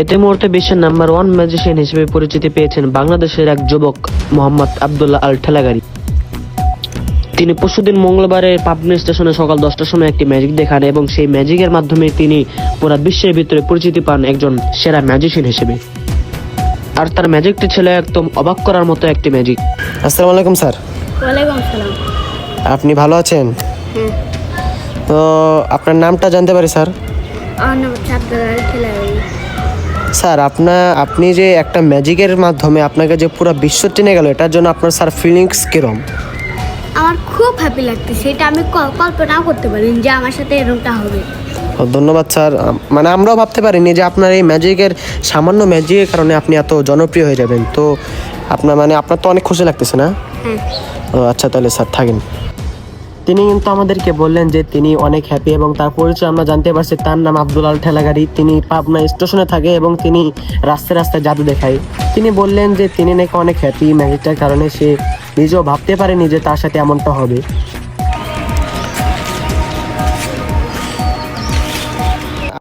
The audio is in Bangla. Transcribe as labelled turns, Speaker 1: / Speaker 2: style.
Speaker 1: এতে মুহূর্তে বিশ্বের নাম্বার 1 ম্যাজিশিয়ান হিসেবে পরিচিতি পেয়েছেন বাংলাদেশের এক যুবক মোহাম্মদ আব্দুল্লাহ আল ঠেলাগাড়ি। তিনি পরশুদিন মঙ্গলবারে পাবনা স্টেশনে সকাল 10টার সময় একটি ম্যাজিক দেখান এবং সেই ম্যাজিকের মাধ্যমে তিনি পুরো বিশ্বের ভিতরে পরিচিতি পান একজন সেরা ম্যাজিশিয়ান হিসেবে। আর তার ম্যাজিকটি ছিল একদম অবাক করার মতো একটি ম্যাজিক।
Speaker 2: আসসালামু আলাইকুম স্যার।
Speaker 3: ওয়ালাইকুম আসসালাম।
Speaker 2: আপনি ভালো আছেন?
Speaker 3: হ্যাঁ,
Speaker 2: তো আপনার নামটা জানতে পারি স্যার?
Speaker 3: আমার নাম হচ্ছে আব্দুল্লাহ আল ঠেলাগাড়ি।
Speaker 2: স্যার আপনি যে একটা ম্যাজিকের মাধ্যমে আপনাকে যে পুরো বিশ্ব টেনে গেল, এটার জন্য আপনার স্যার ফিলিংস কিরম?
Speaker 3: আমার খুব হ্যাপি লাগতেছে, এটা আমি কল্পনাও করতে পারিনি যে আমার সাথে এরকমটা হবে।
Speaker 2: ধন্যবাদ স্যার। মানে আমরাও ভাবতে পারিনি যে আপনার এই ম্যাজিকের সামান্য ম্যাজিকের কারণে আপনি এত জনপ্রিয় হয়ে যাবেন। তো আপনার তো অনেক খুশি লাগতেছে না?
Speaker 3: হ্যাঁ,
Speaker 2: ও আচ্ছা, তাহলে স্যার থাকেন। তিনি কিন্তু আমাদেরকে বললেন যে তিনি অনেক হ্যাপি এবং তার পরিচয় আমরা জানতে পারছি। তার নাম আব্দুল আল ঠেলাগাড়ি। তিনি পাবনা স্টেশনে থাকে এবং তিনি রাস্তায় রাস্তায় জাদু দেখায়। তিনি বললেন যে তিনি নাকি অনেক হ্যাপি ম্যাজিকটার কারণে, সে নিজেও ভাবতে পারেনি যে তার সাথে এমনটা হবে।